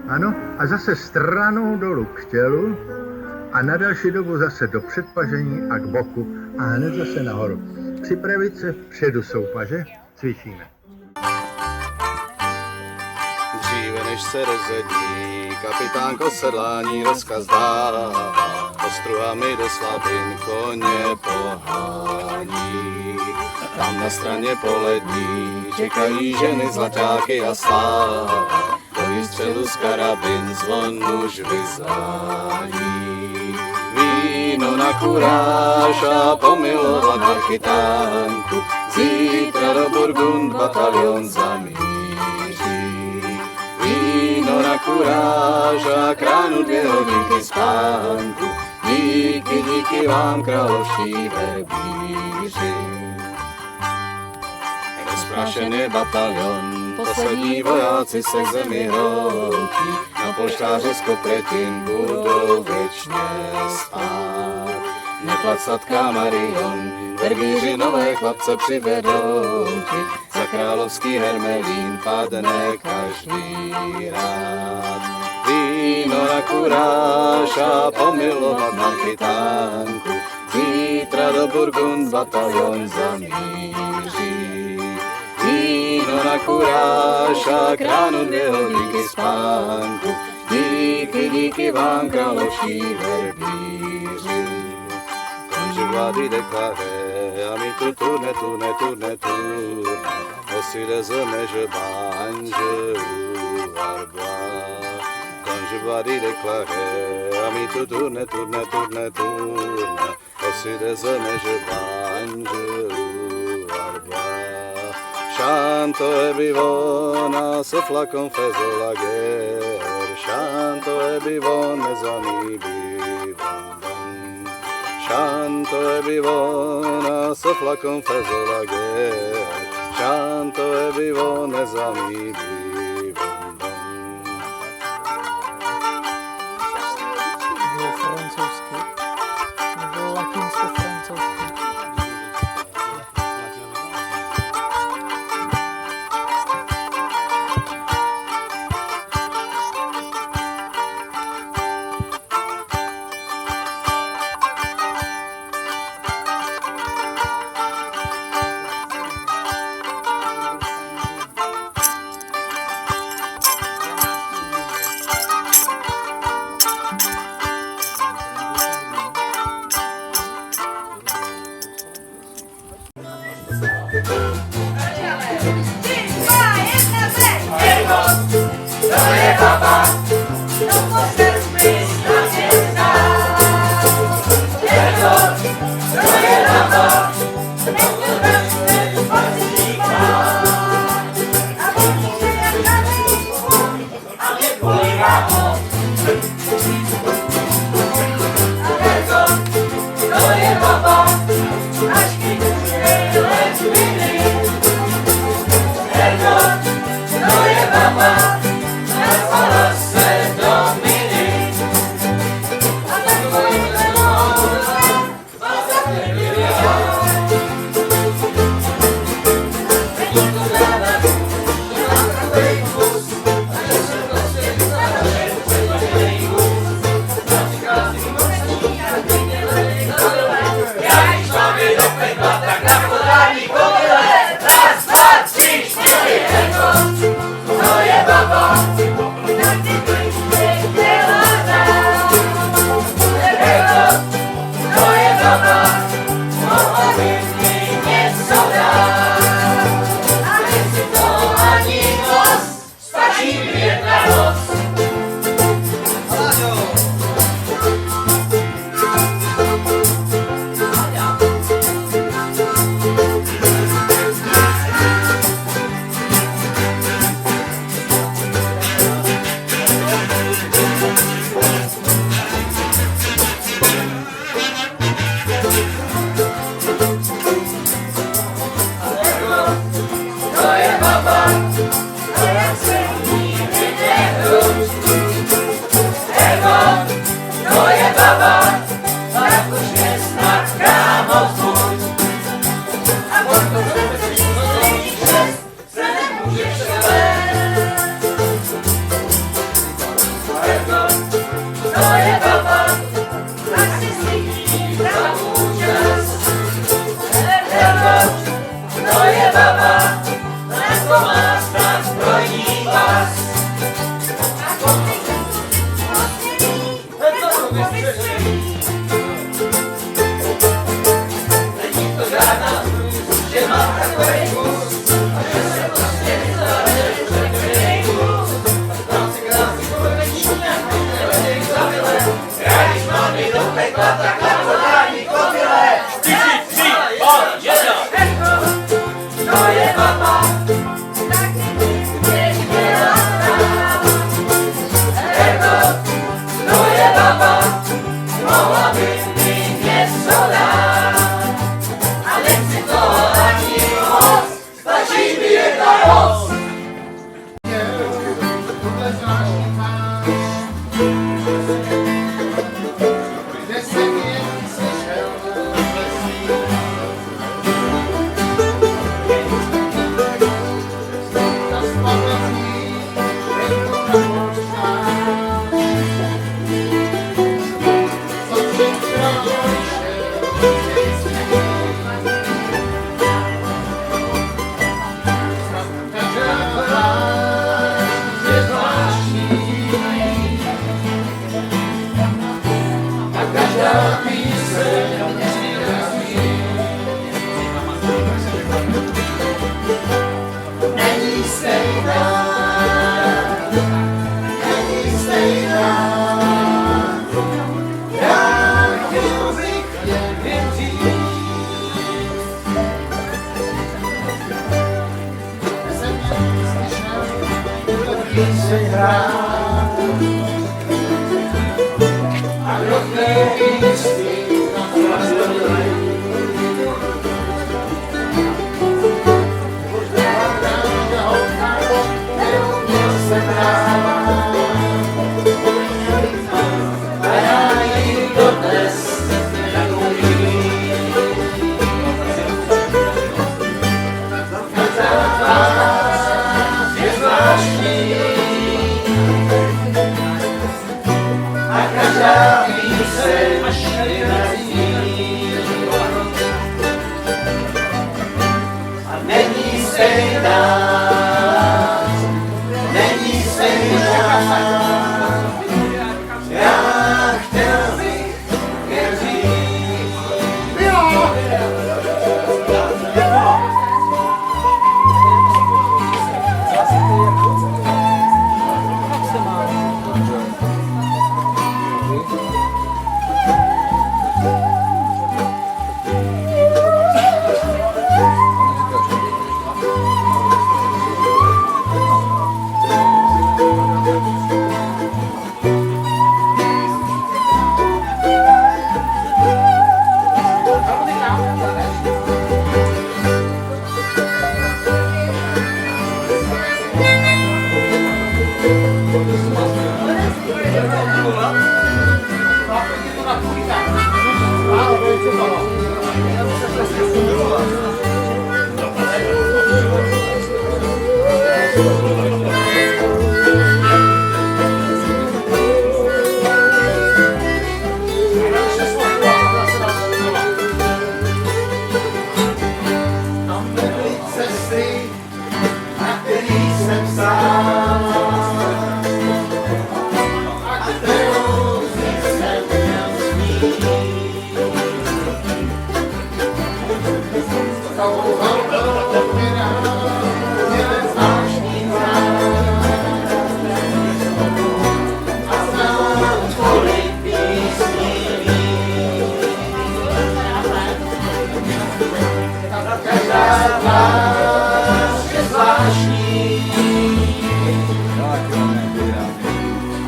Ano, a zase stranou dolů k tělu a na další dobu zase do předpažení a k boku a hned zase nahoru. Připravit se vpředu soupaže, cvičíme. Dříve než se rozedí, kapitánko sedlání rozkaz dává, ostruhami do slabin koně pohání. Tam na straně polední čekají ženy zlatáky a sláva, do výstřelu z karabin zvon muž vyzvání. Víno na kuráž a pomilovat marchitánku, zítra do Burgund batalion zamíří. Víno na kuráž a kránu 2 hodinky spánku, díky, díky vám královští verbíři. Rozprašen je batalion, poslední vojáci se k zemi hroutí, na polštáři z Kopretin budou věčně spát. Neplacatka Marion, verbíři nové chlapce přivedou ti, za královský hermelín padne každý rád. Víno na kuráž a pomilovat marchitánku, zítra do Burgund batalion zamíří. Víno na kuráž a kránu 2 hodinky spánku, díky, díky vám královští verbíři. Konže vlády deklaré, a my tu turne, aussi des hommes je bange arbois. Konže vlády deklaré, a my tu turne, aussi des hommes je bange arbois. Chanto e bivona, ce flacon faisait la guerre. Chanto e bivona, mes amis bivons. Chanto e bivona, ce flacon faisait la guerre. Chanto e bivona, mes amis bivons. Bylo francouzsky, nebo latinsko-francouzsky. pláž je zvláštní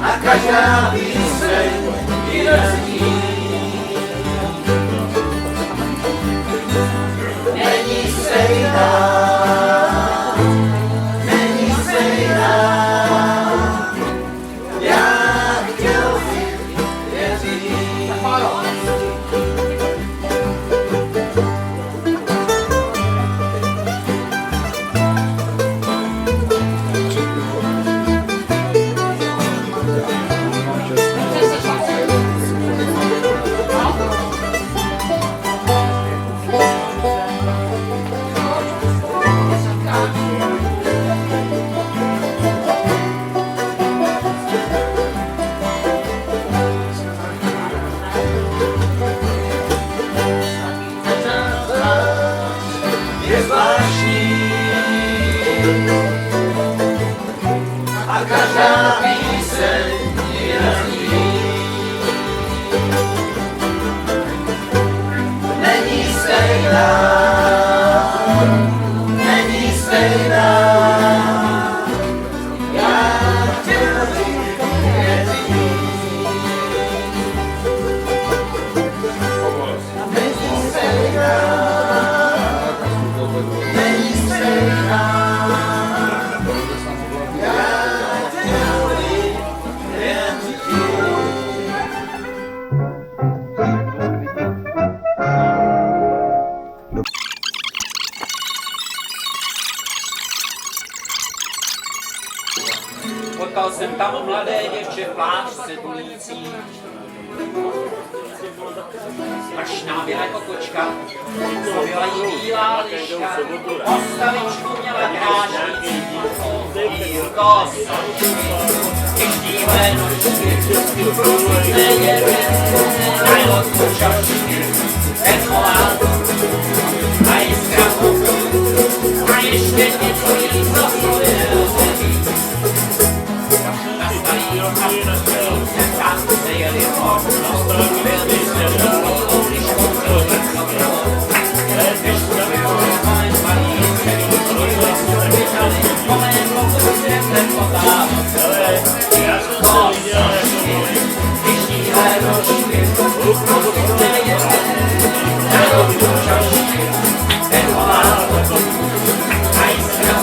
a každá píseň jinak zní. Není stejná, není stejná, jak chtěl bych věřit. Je zvláštní a každá píseň jinak zní. Není stejná, není stejná, jak chtěl bych věřit. Není stejná, není stejná, jak chtěl bych věřit. Potkal jsem tam mladé děvče v plášce tulící. Mršná byla jako kočka, byla jí bílá liška, postavičku měla kráčnící, Jírko sočky, těžkýhle nožky, nedělé, najlotku čašky, termolátor a jiskra a ještě něco jí zaslovil. Na starý rokař jsem tam sejeli hodno, byl by se bílou liškou zrovna bylo. Než to bylo moje malý celý, živili jsme vytali, moje pokusem se potávat. To sošky, vyštíhlé nožky, nedělé, najlotku čašky, termolátor a jiskra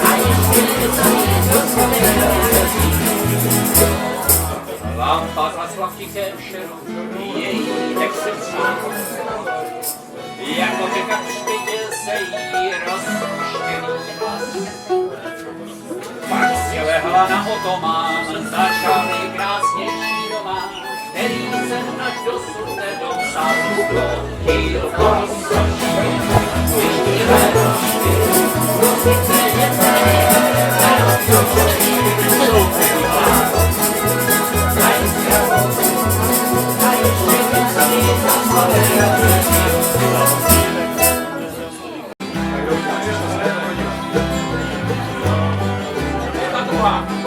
a ještě něco jí zaslovil. Lampa zasla v tichém šeru, její dech se přijde. Jako řeka přviděl se jí rozpuštěný hlas. Pak si lehla na otomán, začal krásnější román, který jsem až dosud nedopsal. Dílko sošky, vyštíhlé nožky, nosice jedné, Gracias.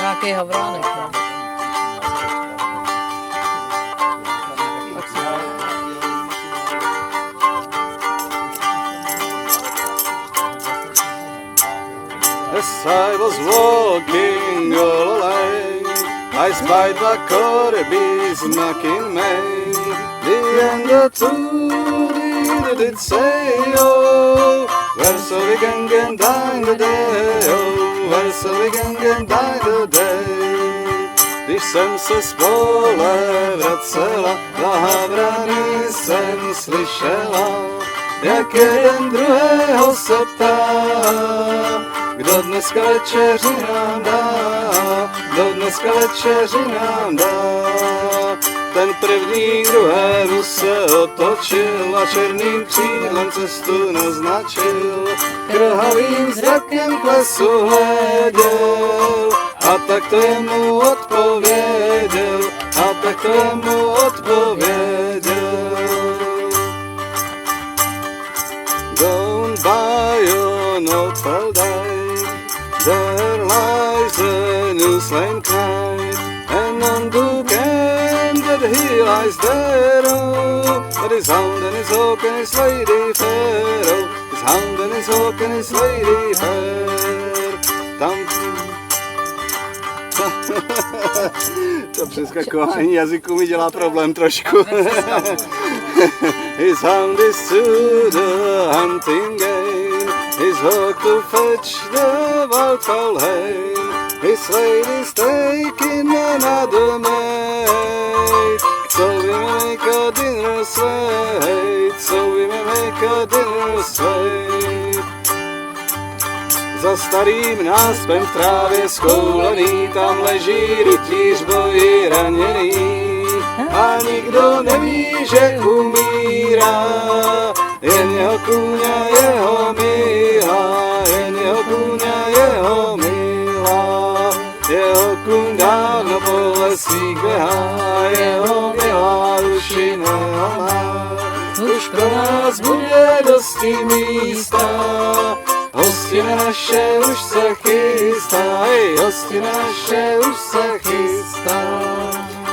Nějaký havránek, no. Tak si As I was walking all alone, I spied the corbies knocking me. The younger two did say, oh, where shall we gang and dine today? Oh, where shall we gang and dine today? Když jsem se z pole vracela, za havrany jsem slyšela, jak jeden druhého se ptá, kdo dneska večeři nám dá, kdo dneska večeři nám dá. Ten první druhému se otočil a černým křídlem cestu naznačil. Krhavým zrakem k lesu hleděl a tak to jemu odpověděl, a tak to jemu odpověděl. Don't buy an old Feldai, there lies a new slain knight, and on the can that he lies there, oh, but his hound and his hawk and his lady fair, oh, his hound and his hawk and his lady fair. Tam to přeskakování jazyku mi dělá problém trošku. His hound is to the hunting game, his hawk to fetch the wildfowl hame, his lady's taking another maid, so we may make a dinner sweet, so we may make a dinner sweet. Za starým náspem v trávě skoulený, tam leží rytíř boji raněný. A nikdo neví, že umírá, jen jeho kůňa, jeho milá, jen jeho kůňa, jeho milá. Jeho kůň dávno po lesích běhá, jeho milá už jiného má. Už pro nás bude dosti místa, hostina naše už se chystá, hej, hostina naše už se chystá.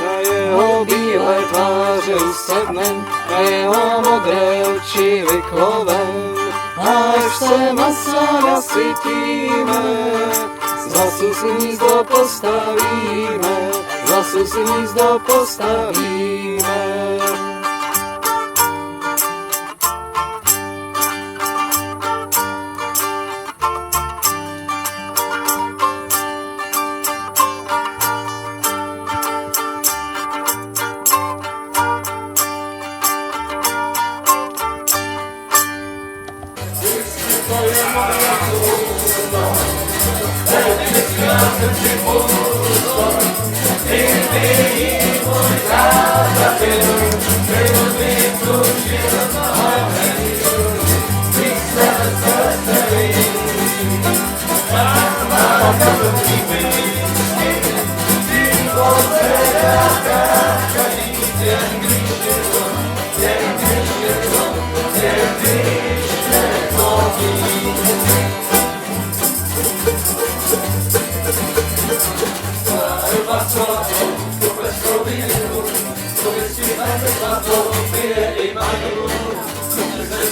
Na jeho bílé tváře usednem, na jeho modré oči vyklovem. Až se masa nasytíme, zase si hnízdo postavíme, zase si hnízdo postavíme.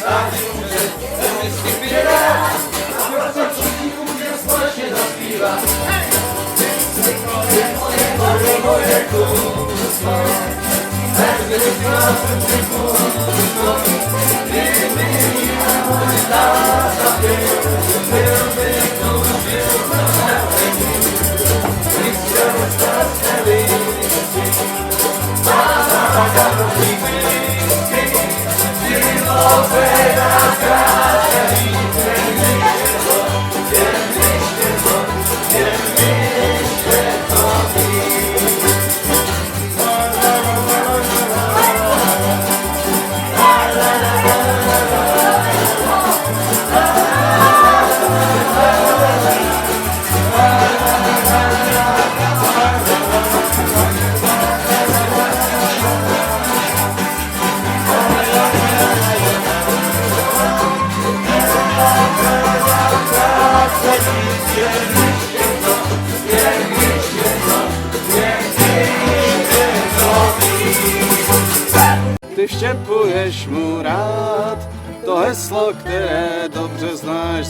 státní umřet, ten vždycky pije rád, a se všichni můžeme společně zaspívat. Moje kouzlo, bez Ty vštěpuješ mu rád to heslo, které dobře znáš,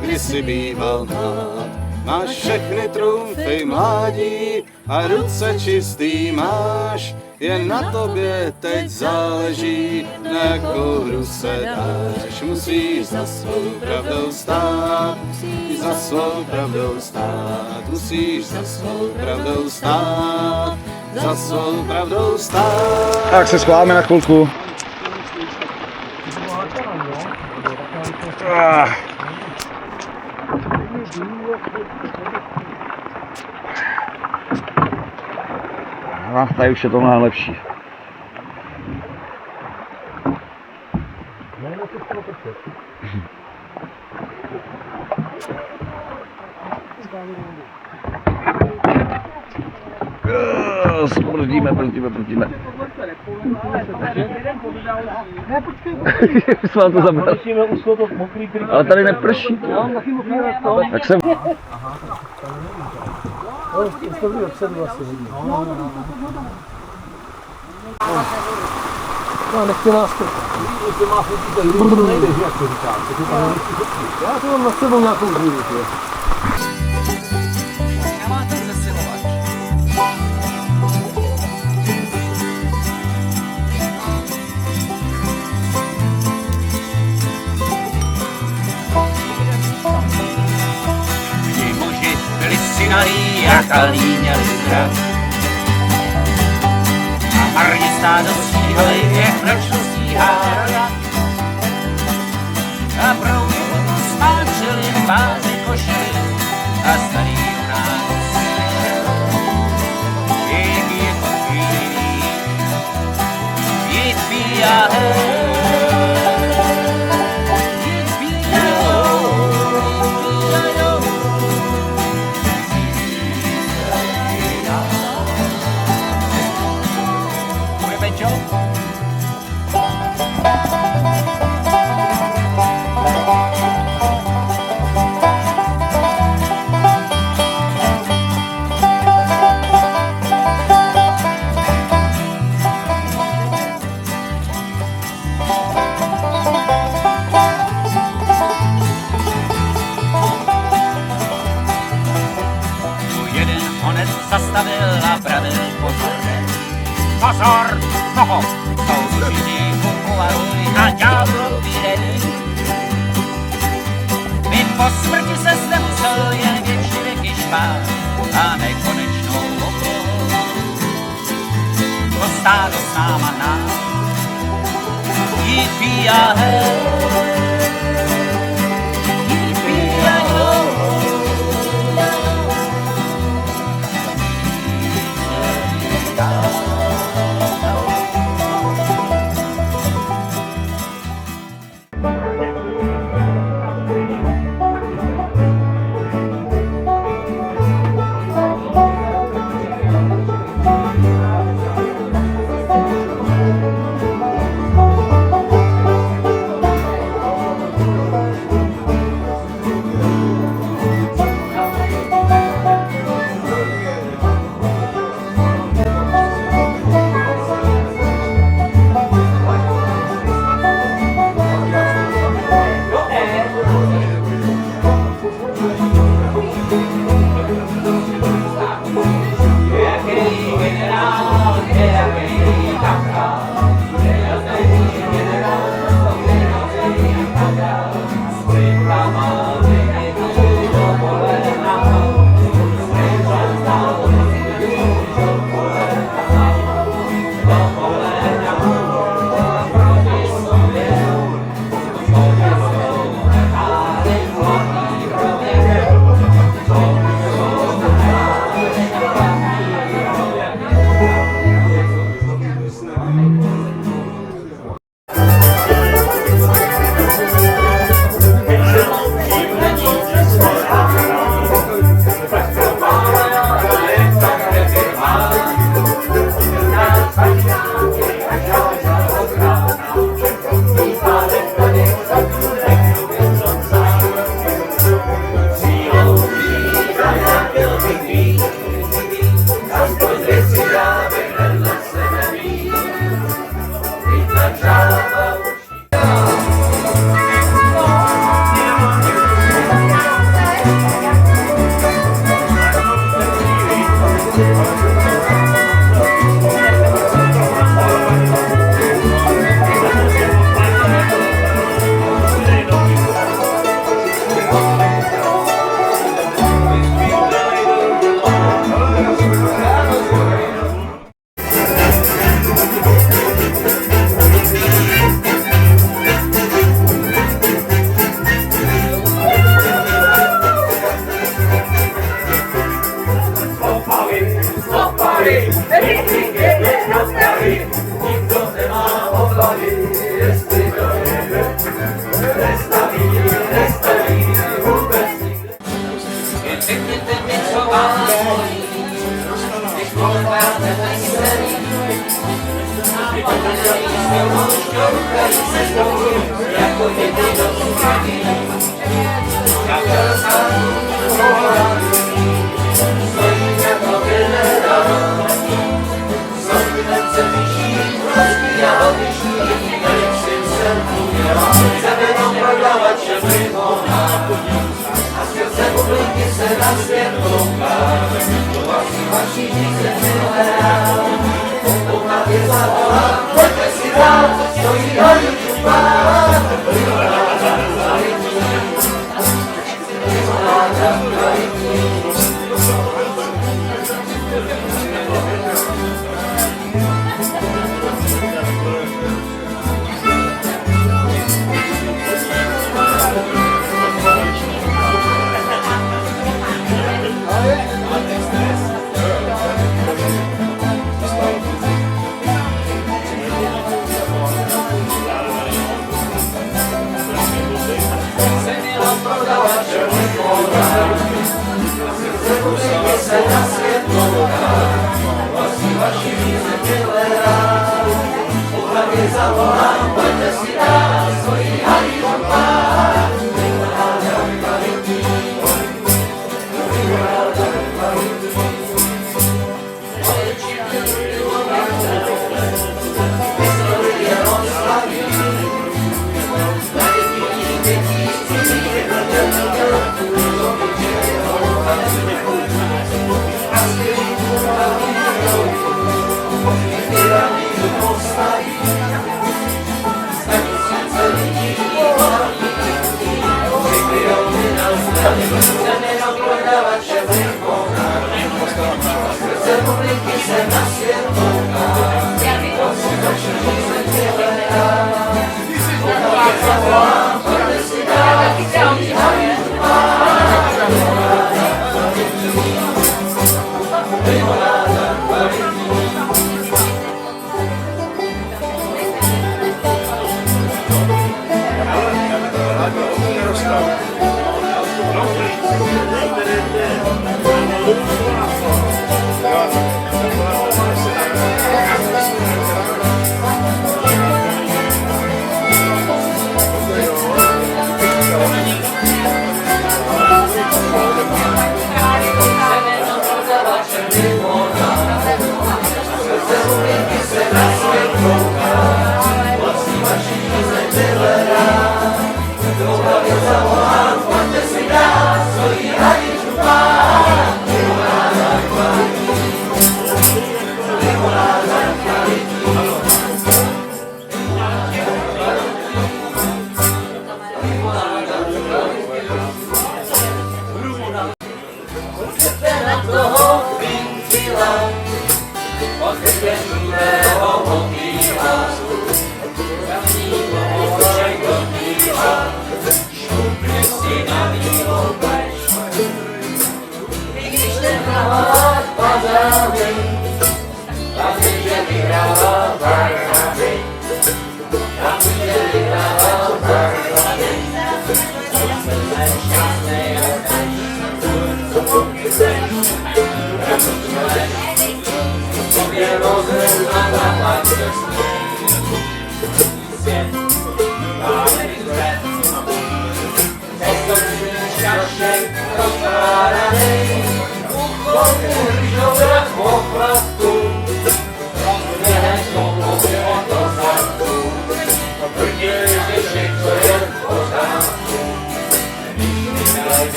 kdy jsi býval mlád. Máš všechny trumfy mládí a ruce čistý máš, jen na tobě teď záleží, na jakou hru se dáš. Musíš za svou pravdou stát, za svou pravdou stát, musíš za svou pravdou stát, za svou pravdou stát. Tak se schválíme na chvilku. No, tady už je to mnohem lepší. Brzdíme. Už jsme vám to zabrali. Ale tady neprší. Tak jsem... No, nechci nás to. Ty máš určitě nejdeš, jak to říkám. Já to mám na sebou nějakou hru. Nemáte zesilovač. Ti muži byli synaví a kalí měli zrak. A marně stádo stíhali, jak mračno stíhá rada. A proudy potom stáčeli vázy košily a starý junák slyšel, jak je to chvílí, jít píja zastavil a pravil pozorem. Pozor, toho, tou dužití kukuvaruj a ďáblový redy. My po smrti se zde musel jen věčně věky špát a nekonečnou okolou. To stádo s náma hrá, jít píja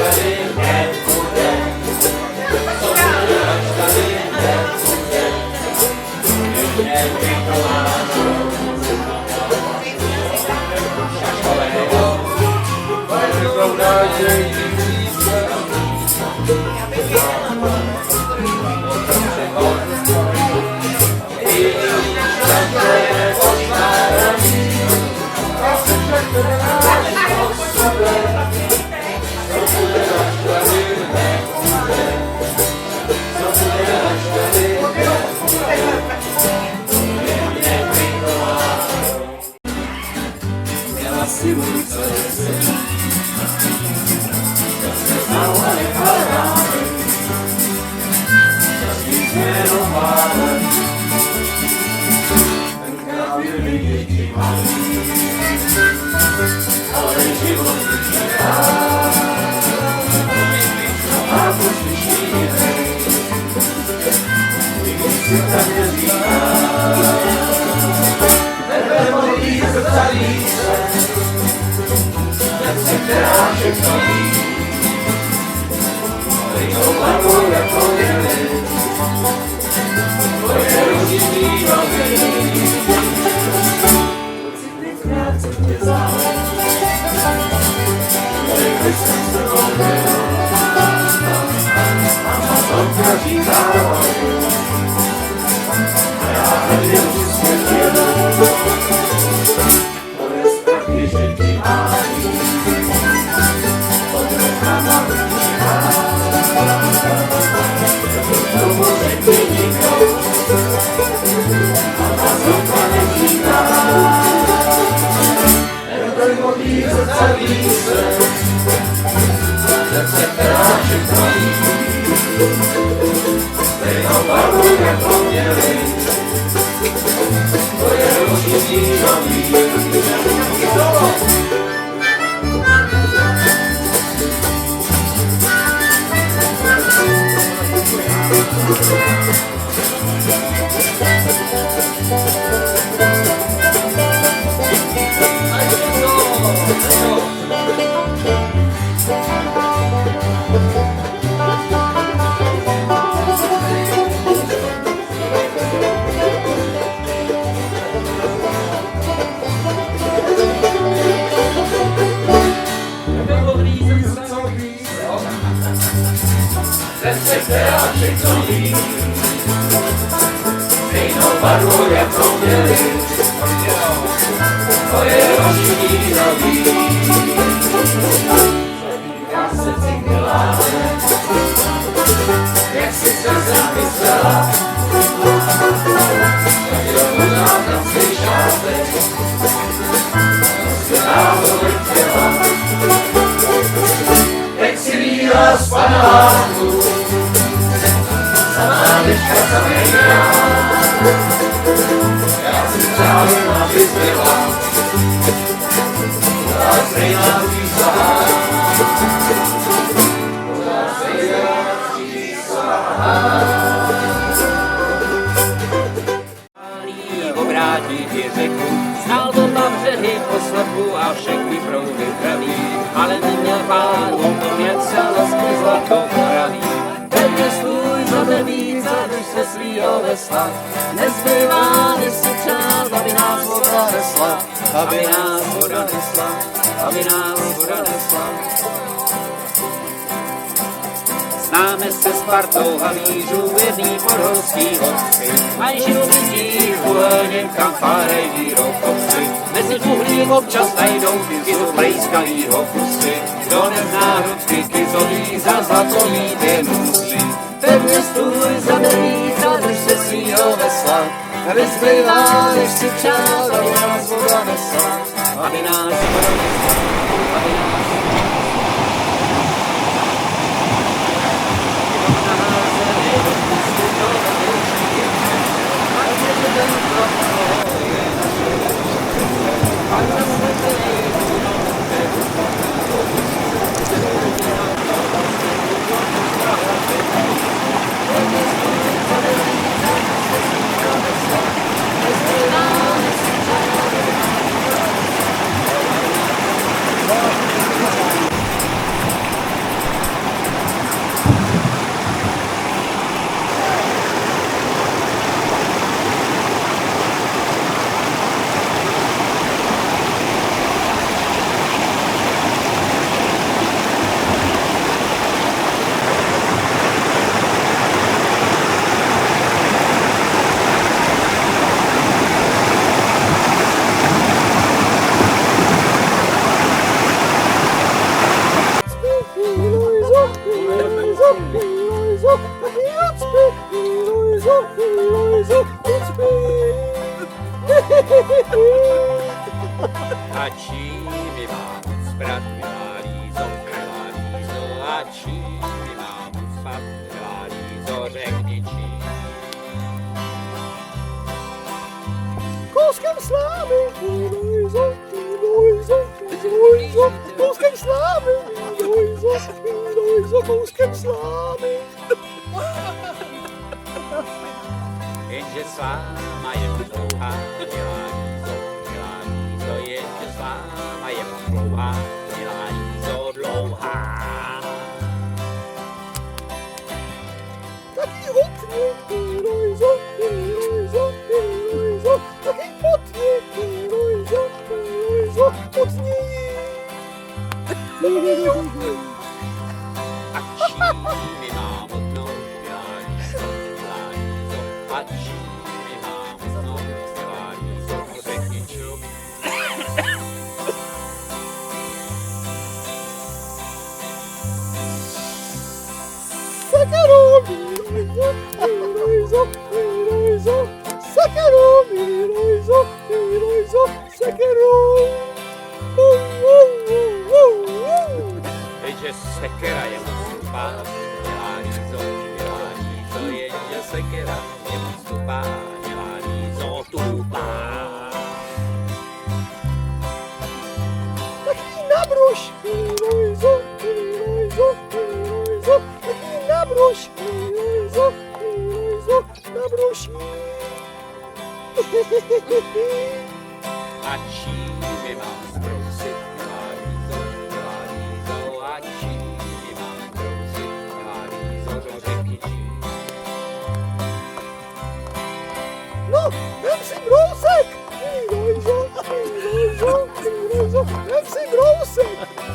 Cześć! si ulice jezdili, kad se znala neka rade, da svi zmerovale, kad je vidjeti mali, ale život je rad, ako si šire, vidi se tak ne zina, tebe voli srca lice, jak se teráček stojí, Rejtová moja pověry, tvoje rodinný nový. Citný krát se tě zále, tvoje jsem se objel, a má zlomka říká, a já hrdě usvětil, tvoje strachy, že ti hájí, od roka mám vnímá, tomu řekni nikdo, a má zlomka neříká, nedoň modlí zrcadlí se, jak se teráček stojí, stejnou barvu jako měli, to je rodinný nový. Teráček stojí, stejnou barvu jako měli, to je rodinný nový. Zatýká se cingeláře, jak si se zamyslela, tak jo možná tam svý šátek, se náhodou chtěla, jak si líla z paneláku, Samánečka samejná, já si přálim, aby zbyla, pořád stejná čísla, pořád stejná čísla. Malý obrátí ti řeku, znal to tam břehy po slepu a všechny proudy zdraví, ale neměl páru, to měcela svůj zlatou poraví. Pevně stůj za víc, drž se svýho vesla, nezbývá, než si přát, aby nás voda nesla, aby nás voda nesla, aby nás voda nesla. Známe se s partou havířů, jedný podhorský horsky, a žiju lidí v uhelněm kampárej vírou kopci. Mezi uhlí občas najdou kyzo prejskalýho kusy, kdo nezná hrudky kyzový, za zlatový ty musí. Pevně stůj za víc a drž se svýho vesla, nezbývá, než si přát, aby nás voda nesla, aby nás voda nesla, aby nás A čím mi mám ucpat, milá Lízo, a čím mi mám ucpat, milá Lízo, řekni čím. Kouskem slávy, Lízo, kouskem slávy, Lízo, kouskem slávy. Jenže sláma je moc dlouhá, milá Lízo, jenže sláma je moc dlouhá, milá Lízo, dlouhá. Taky hotně, Lízo, taky potně, Lízo, potně. A čím mi mám odnout, milá Lízo, a čím mi mám odnout, milá Lízo, řekni čím. Sakarov, Lízo, Sakarov, Lízo, Sakarov. Jenže sekera je moc tupá, milá Lízo, jenže sekera je moc tupá, milá Lízo, tupá. Taky nabruš, Lízo, taky nabruš, Lízo, nabruší. A čím mi mám zbrousit, milá Lízo, a čím mi mám zbrousit, milá Lízo, to řekni čím. No, vem si brousek, Lízo, vem si brousek,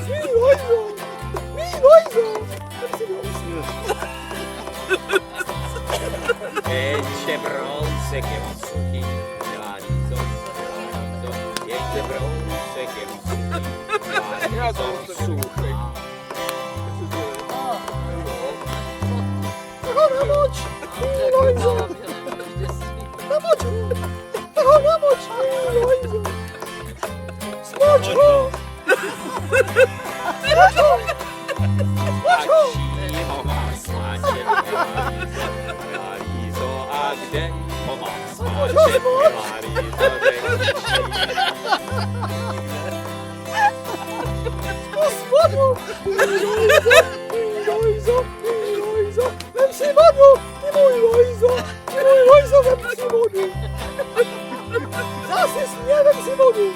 Lízo, vem si brousek. Jenže brousek je moc suchý, milá Lízo, jenže brousek je moc suchý, milá Lízo, suchý. Tak ho namoč, Lízo, namoč ho, Lízo, smoč ho. A čím ho mám smáčet, milá Lízo, a kde ho mám smáčet, milá Lízo, řekni čím. Vodu, Lízo, vem si vodu, ty můj Lízo, vem si vodu. Zase mě, vem si vodu.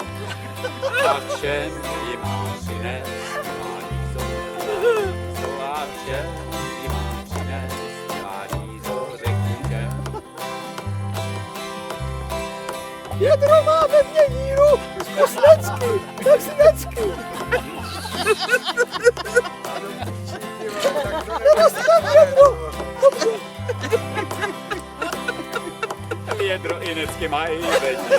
A čem ji mám přinést, milá Lízo, a čem ji mám přinést, milá Lízo, řekni čem. Vědro má ve mně díru, zkus necky, tak si necky. Nedosti tam vědro, dobře. Vědro i necky mají vedni.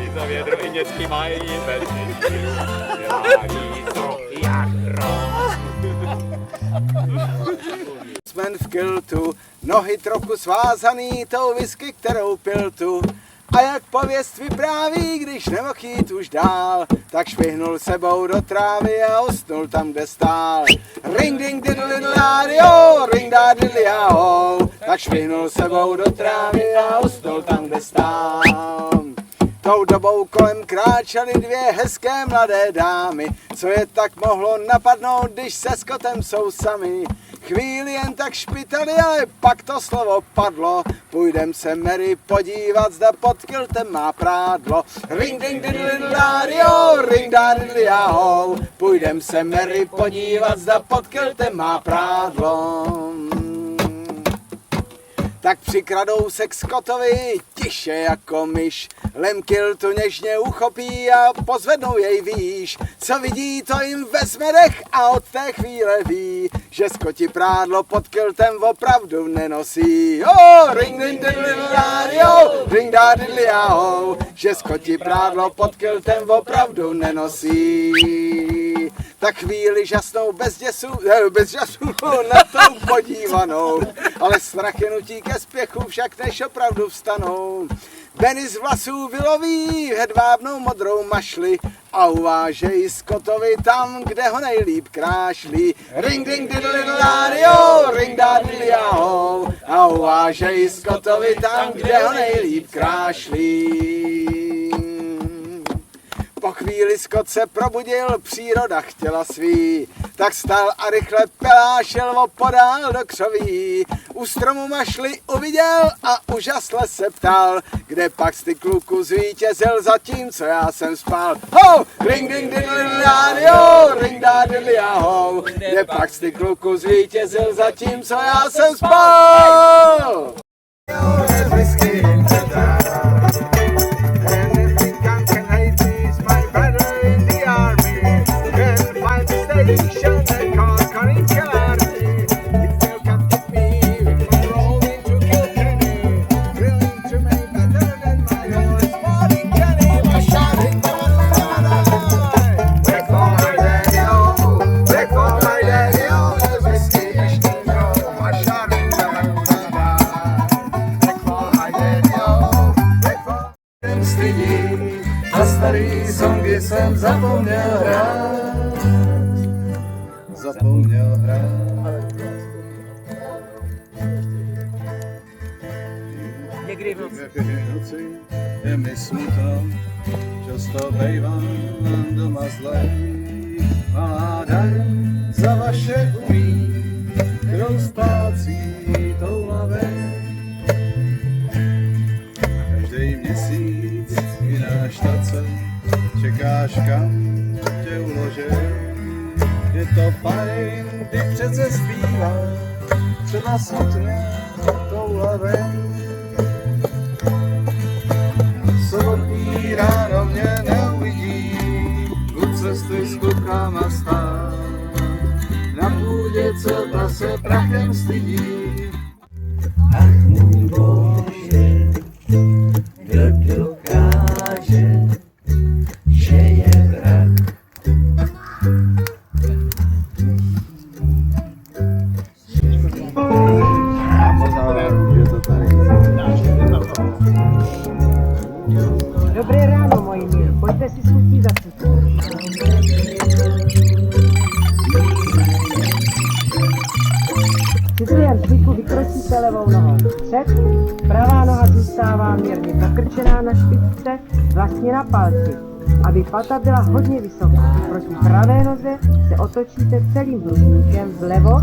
Lízo, vědro i necky mají vedni. Lízo, jak hrom. Jsme v kiltu, nohy trochu svázaný tou whisky, kterou pil tu. A jak pověst vypráví, když nemohl jít už dál, tak švihnul sebou do trávy a usnul tam, kde stál. Ring ding diddle-diddle-a-dio, ring da diddle-a-ho, tak švihnul sebou do trávy a usnul tam, kde stál. Tou dobou kolem kráčely dvě hezké mladé dámy, co je tak mohlo napadnout, když se s kotem jsou sami. Chvíli jen tak špitali, ale pak to slovo padlo. Půjdem se Mary podívat, zda pod kiltem má prádlo. Ring ding diddle-diddle-a-dio, ring da diddle-a-ho. Půjdem se Mary podívat, zda pod kiltem má prádlo. Tak přikradou se k Scottovi, tiše jako myš. Lemkil tu něžně uchopí a pozvednou jej výš. Co vidí, to jim vezme dech a od té chvíle ví, že Scotti prádlo pod kiltem opravdu nenosí. Oh, ring ding diddle-diddle-a-dio, ring da diddle-a-ho, že Scotti prádlo pod kiltem opravdu nenosí. Tak chvíli žasnou bez děsu na tou podívanou, ale strach je nutí ke spěchu, však než opravdu vstanou. Benny z vlasů vyloví hedvábnou modrou mašli a uvážej Scottovi tam, kde ho nejlíp krášlí. Ring ding diddly dadio, ring da diddly ahou, a uvážej Scottovi tam, kde ho nejlíp krášlí. Po chvíli Scott se probudil, příroda chtěla svý, tak stal a rychle pelášel opodál do křoví. U stromu mašli uviděl a úžasle se ptal, kde pak z ty kluku zvítězil zatímco já jsem spal. Ho! Ring ding diddly dadio, ring da diddly ahou, kde pak z ty kluku zvítězil zatímco já jsem spal. A starý songy jsem zapomněl hrát. Zapomněl hrát. Někdy v noci je mi smutno, často bejvám doma zlej. Malá daň za vaše umí, kterou splácí toulavej. Každý měsíc jiná štace, čekáš kam tě uložil. Je to fajn, ty přece zpívá, třeba smutně toulavej. Sobotní ráno mě neuvidí, u cesty s klukama stát. Na půdě, co ta se prachem stydí. Ach můj Bože, kdo dokáže, že je vrah. Dobré ráno, moji milí, pojďte si schutí za cukru. Při svém cviku vykročíte levou nohou před, pravá noha zůstává mírně pokrčená na špičce, vlastně na palci, aby pata byla hodně vysoká. Proti pravé noze se otočíte celým hrudníkem vlevo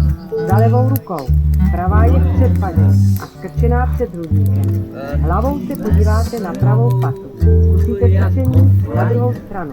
za levou rukou. Pravá je před padem a skrčená před hrudníkem. Hlavou se podíváte na pravou patu. Zkusíte cvičení na druhou stranu.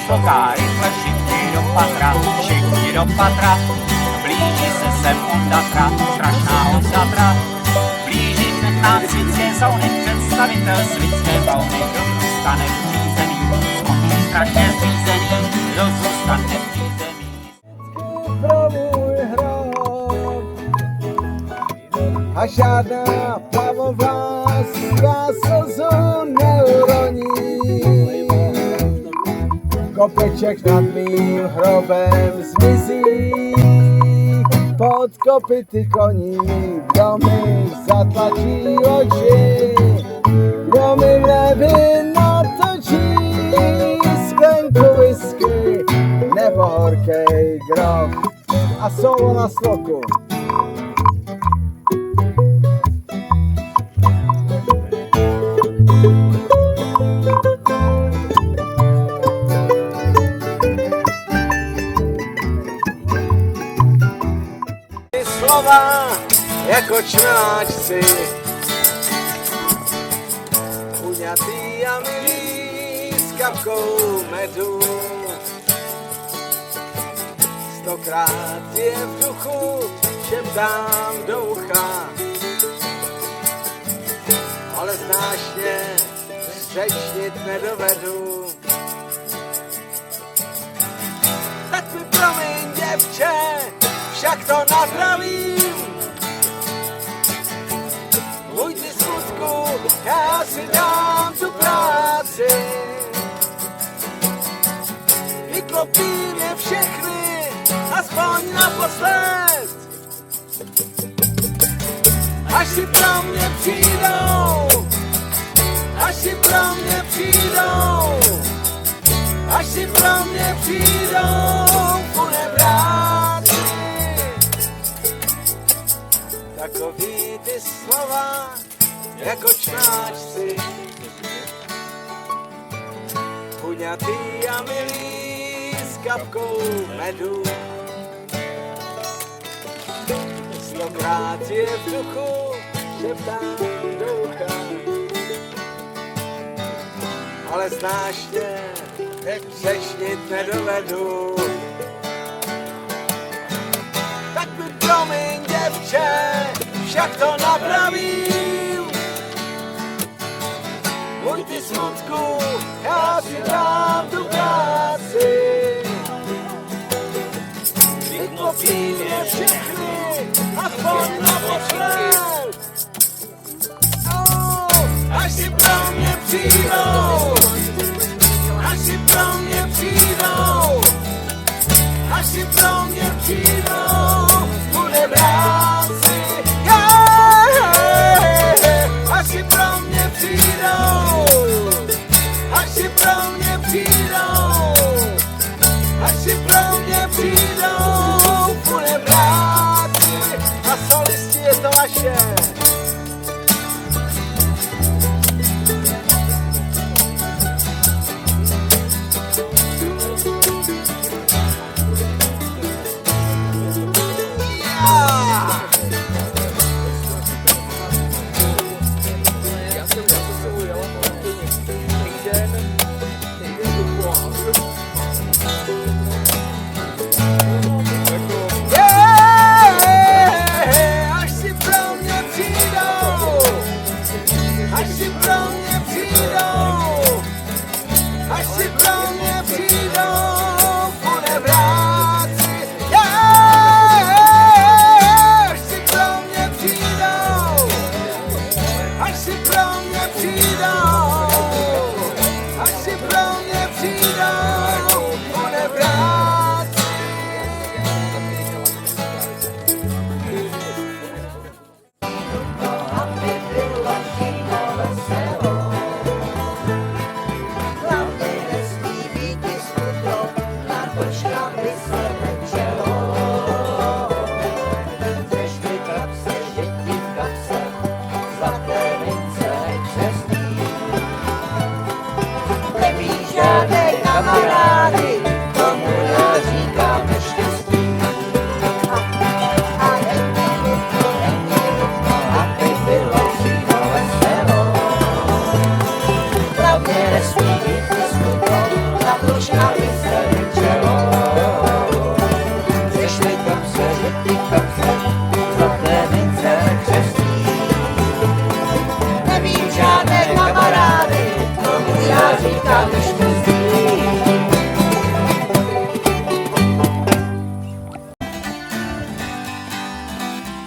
Šloká, rychle všichni do patra, blíží se sem Ondatra, strašná Ondatra. Blíží se k nám světské zóny, představitel světské bauny, kdo zůstane vřízený, skončí strašně zřízený, kdo zůstane vřízený. Pro můj hrob a žádná plavovláská slzu neuroní. Kopeček nad mým hrobem zmizí, pod kopyty koní, kdo mi zatlačí oči, kdo mi neby natočí sklenku whisky nebo horkej groch a solo na sloku. Slova jako čmeláčci Puňatý a milý s kapkou medu. 100krát je v duchu, šeptám do ucha. Ale znáš mě, řečnit nedovedu. Tak mi promiň, děvče, však to napravím. Můj ty smutku, já si dám tu práci. Vyklopím je všechny, aspoň naposled. Až si pro mě přijdou, až si pro mě přijdou, až si pro mě přijdou funebráci. Takový ty slova, jako čmáčci, puňatý a milý s kapkou medu. 100krát je v duchu, šeptám do ucha. Ale znáš mě, řečnit nedovedu. Tak mi promiň, děvče, však to napravím. Můj ty smutku, já si dám tu práci. Vyklopím je všechny, aspoň naposled. Až si pro mě přijdou, až si pro mě přijdou, až si pro mě přijdou funebráci. Až si pro mě přijdou, až si pro mě přijdou, až si pro mě přijdou funebráci. A solisti, je to vaše.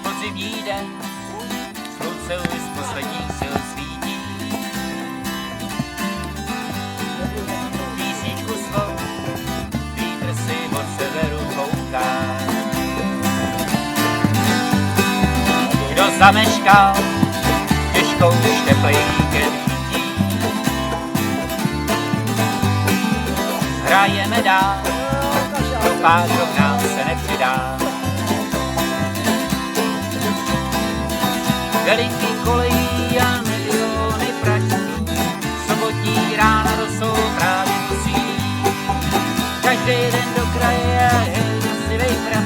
Podzimní den, slunce už z posledních sil svítí. Písničku svou, vítr si od severu fouká. Kdo zameškal, těžkou šteplejkem chytí. Hrajeme dál, do pár k nám se nepřidá. Veliký kolejí a miliony pražský, sobotní rána rosou právě musí. Každý den do kraje je jasivej prav,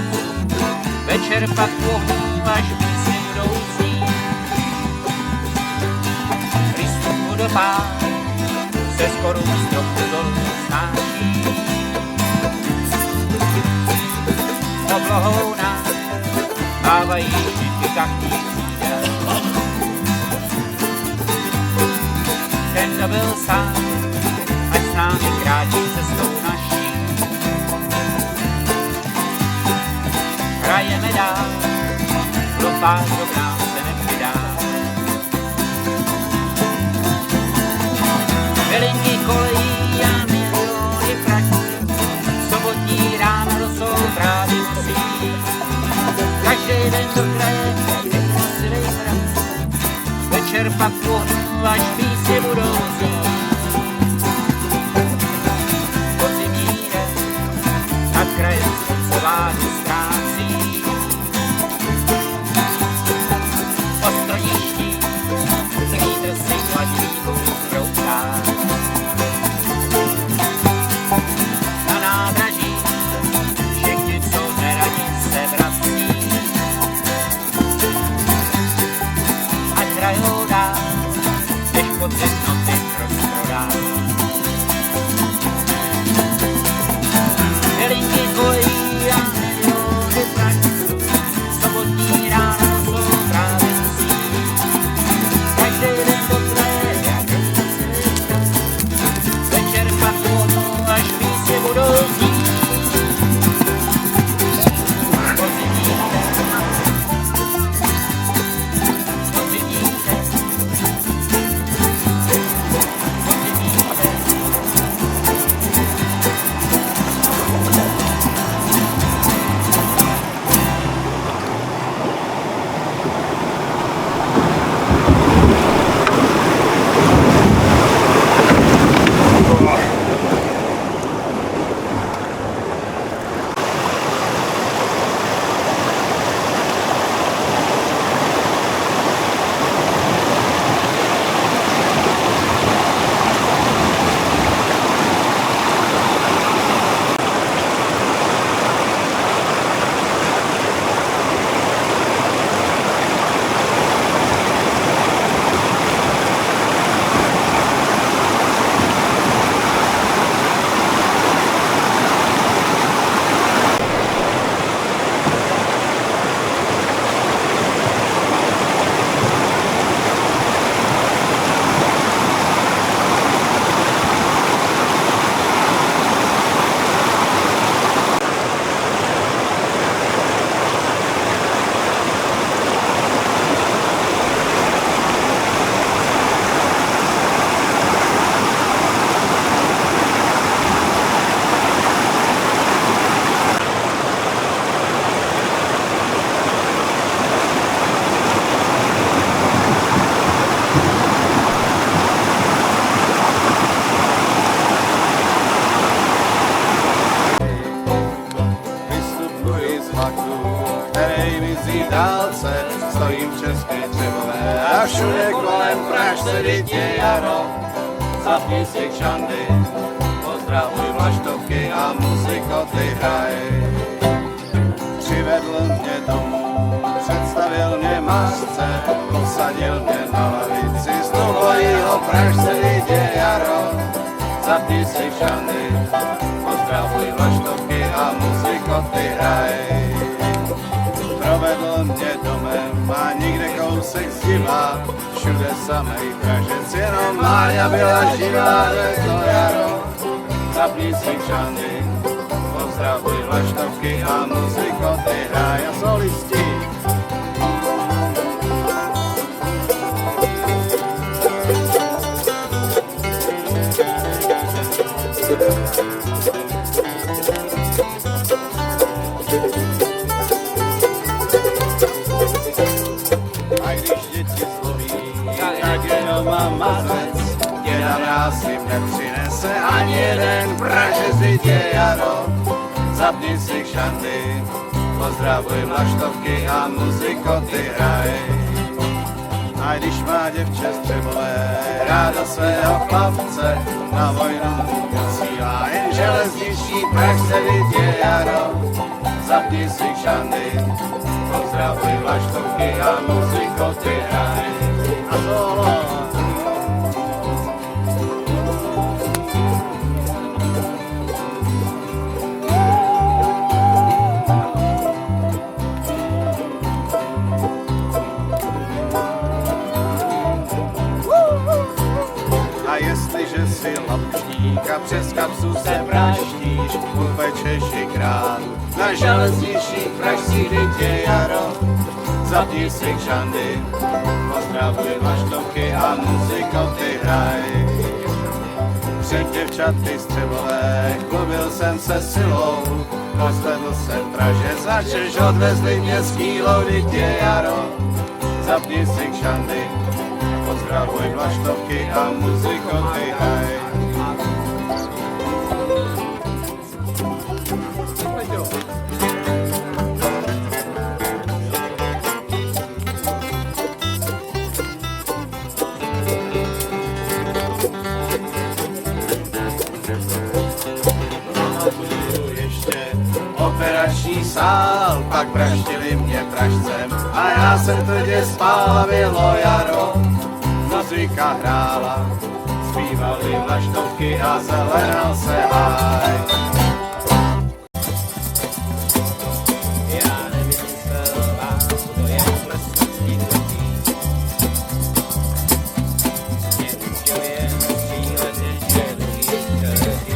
večer pak pohů až písně budou znít. Kristův vodopád se skoru stropu dolů snáší. Oblohou nás mávají šitky kachtí křídel. Ten, kdo byl sám, ať s námi kráčí cestou naší. Hrajeme dál, lopář do brán se nepřidá. Milinky kolejí a miliony pračů, sobotní ráno rosou právě musí. Každý den do kraje jde silej mraz, večer pak pohnu, až písně budou znít. Podzimní den nad krajem slunce váhu ztrácí. Po stroniští se vítr si hladí hůř brouká. Na nádraží všichni, co neradí, se vrací. Ať hrajou dál, než podzim noty rozprodá. Milinky kolejí a miliony pračů, sobotní ráno jsou právě musí. Každý den do kraje, jak večer pak pohnu, až písně budou znít. Podzimní den, podzimní den, podzimní den. Vystupuji z vlaku, který mizí v dálce, stojím v České Třebové a všude kolem Pražce dítě jaro. Zapni si kšandy, pozdravuj vlaštovky a muzikoty hraj. Přivedl mě domů, představil mě masce, posadil mě na lavici, z dlouhojího Pražce dítě jaro. Zapni si kšandy, pozdravuj vlaštovky a muzikoty hraj. Provedl mě domem a nikde kousek zdiva, všude samej Pražec, jenom Mária byla živá, to jaro. Zapni si kšandy, pozdravuj vlaštovky a muzikoty hraj a solisti. A když děti zloví, jak jenom mám mazec, děda nás jim nepřinese ani jeden Pražec dítě jaro. Zapni si kšandy, pozdravuj vlaštovky a muzikoty hraj. A když má děvče z Třebové ráda svého chlapce, na vojnu posílá jen železniční Pražce dítě jaro. Zapni si kšandy, pozdravuj vlaštovky a muzikoty hraj. A solo. že si labušník a přes kapsu se vraštíš, upečeš i král. Na železničních pražských je jaro, zapni si kšandy, pozdravuj vlaštovky a muzikou ty hraj. Před děvčaty střebové chlubil jsem se silou, rozvedl jsem v Praže, začeš odvezli mě z kýlou, vždyť je jaro. Zapni si kšandy, pozdravuj vlaštovky a muzikou ty hraj. Operační sál, pak praštili mě pražcem a já jsem tvrdě spál a bylo jaro. Muzika hrála, zpívali vlaštovky a zelenal se háj. Já nevymyslel vás, to je prstní drutí. Mě učil jen střílet ještě druhý čertí.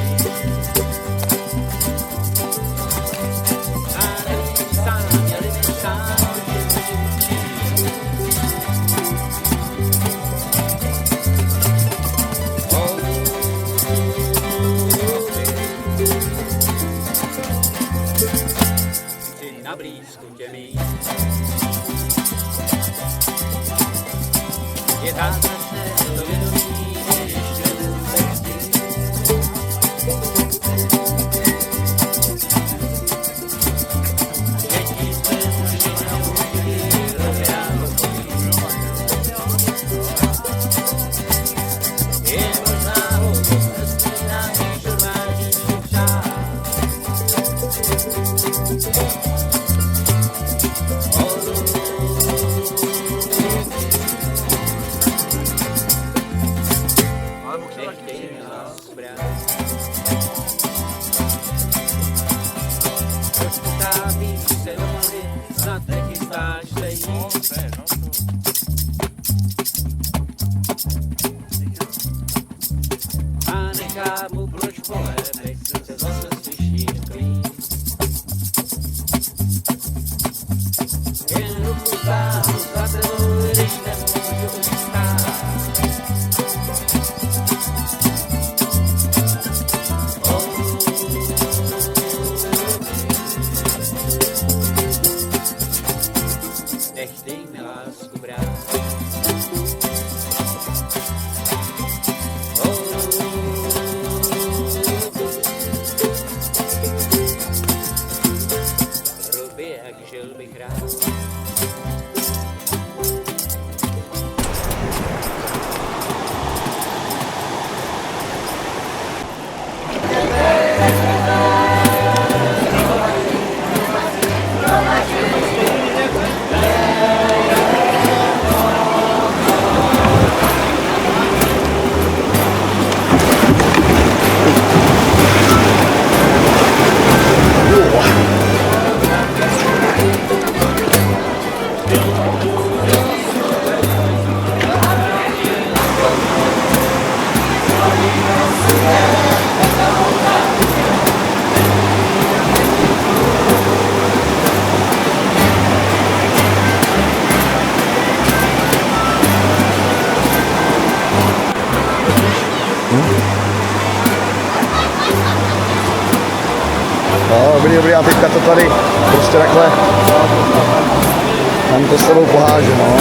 Na blízku tě mít. Je zázračné to vědomí, že ještě můžeš chtít. Třetí jsme žinou chvíli rozjálo je možná hloupost, nespínám, když odvážíš si přát. A nechápu, proč pole, nechci se zase slyšít klít. Jen ruku stáhnu za tebou, když nemůžu ustát. Nechtěj mi lásku brát. Ruby, jak žil bych rád. No, dobrý, a teďka to tady prostě takhle, tam to s sebou poháže, no.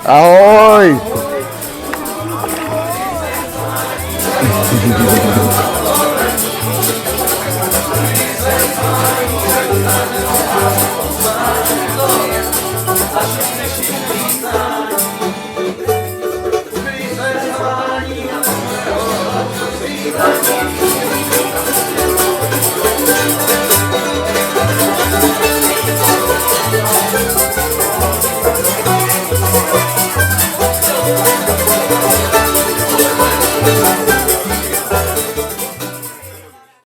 Ahoj!